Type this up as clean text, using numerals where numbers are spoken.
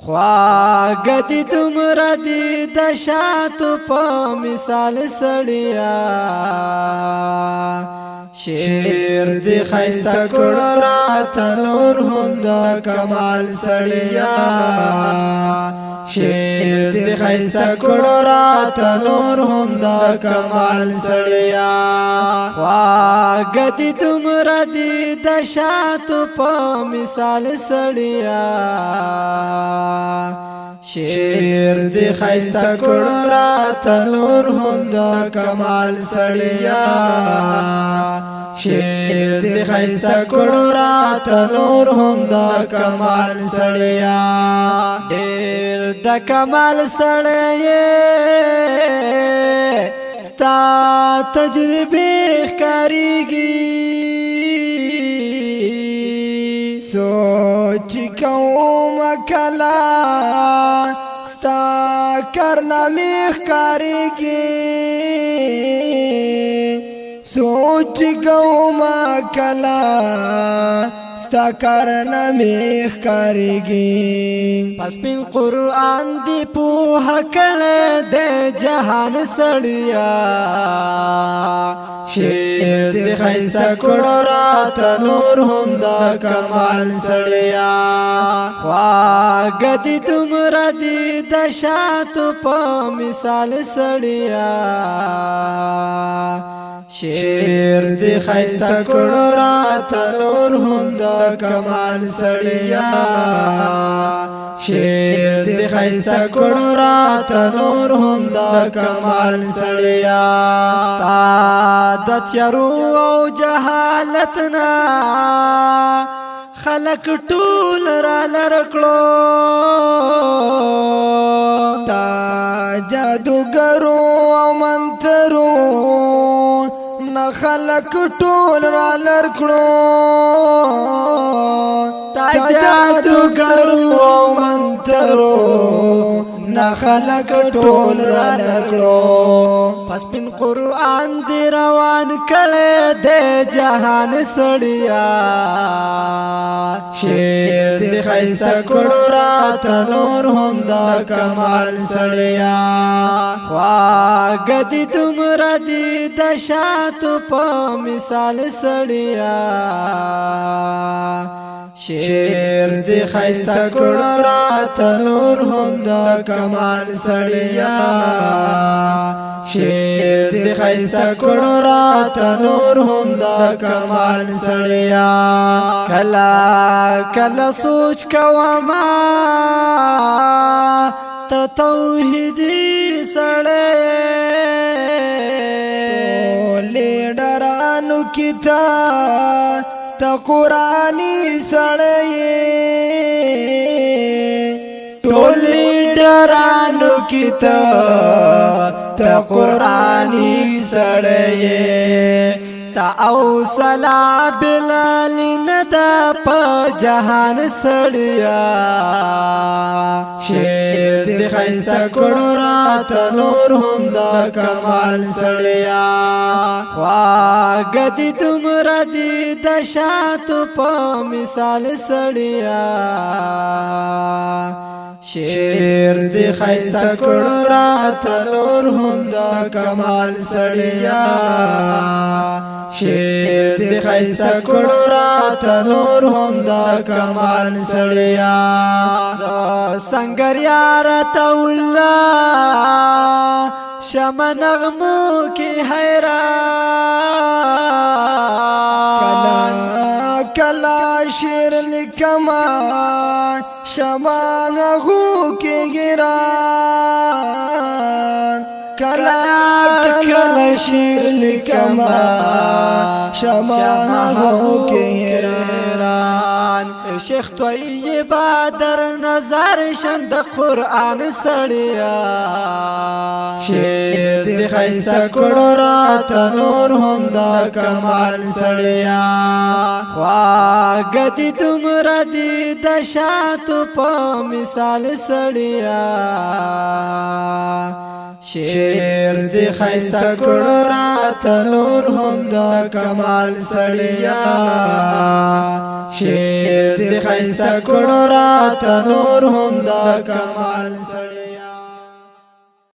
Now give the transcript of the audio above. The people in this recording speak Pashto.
خواږه دي دومره دي د شاتو په مثال سړیا شعر دی خیسته کړه راته نور هم د کمال سړیا شعر دی خیسته کړه راته نور هم د کمال سړیا خواږه دي دومره دي د شاتو په مثال سړیا شعر دی خیسته کړه راته نور هم د کمال سړیا شعر دی خیسته کړه راته نور هم د کمال سړیا ډېر د کمال سړیا ستا تجربه ښکاریږي سوچ کوم کلا ستا کارنامې ښکاریږي سوچ کوم کلا ستا کارنامې ښکاریږي پس پین قرآن دی پوهه کړی د جهان سړیا شعر دی خیسته کړه راته نور هم د کمال سړیا خواږه دي دومره دي د شاتو په مثال سړیا شعر دی خیسته کړه راته نور هم د کمال سړیا شعر دی خیسته کړه راته نور هم د کمال سړیا تا د تیارو او جهالت نه خلق ټول را لر کړو تا جادوګرو او منترو نه خلق ټول را لر کړو تا جادوګرو او منترو نه خلق ټول را لر کړو پس پین قرآن دی روان کړی د جهان سړیا شعر دی خیسته کړه راته نور هم د کمال سړیا خواږه دي دومره دي د شاتو په مثال سړیا شعر دی خیسته کړه راته نور هم د کمال سړیا شعر دی خیسته کړه راته نور هم د کمال سړیا کلا کلا سوچ کوما ته توحیدی سړی لیډرانو کتا ته قرآنی سړی ټول لیډرانو کتا ته قرآنی سړی تا او صلا بلال ندا په جهان سړیا شعر دی خیسته کړه راته نور هم د کمال سړیا خواږه دي دومره دي د شاتو په مثال سړیا شعر دی خیسته کړه راته نور هم د کمال سړیا شعر دی خیسته کړه راته نور هم د کمال سړیا سنگریار ته الله شمع نغمو کی حیران کلا شعر لکما شمع نغمو کی گران کلا کلا شعر لکما شمع نغمو کی گران شیخ طیب در نظر شم د قرآن سړیا شعر دی خیسته کړه راته نور هم د کمال سړیا خواږه دي دومره دي د شاتو په مثال سړیا شعر دی خیسته کړو راته نور هم د کمال سړیا شعر دی خیسته کړو راته نور هم د کمال سړیا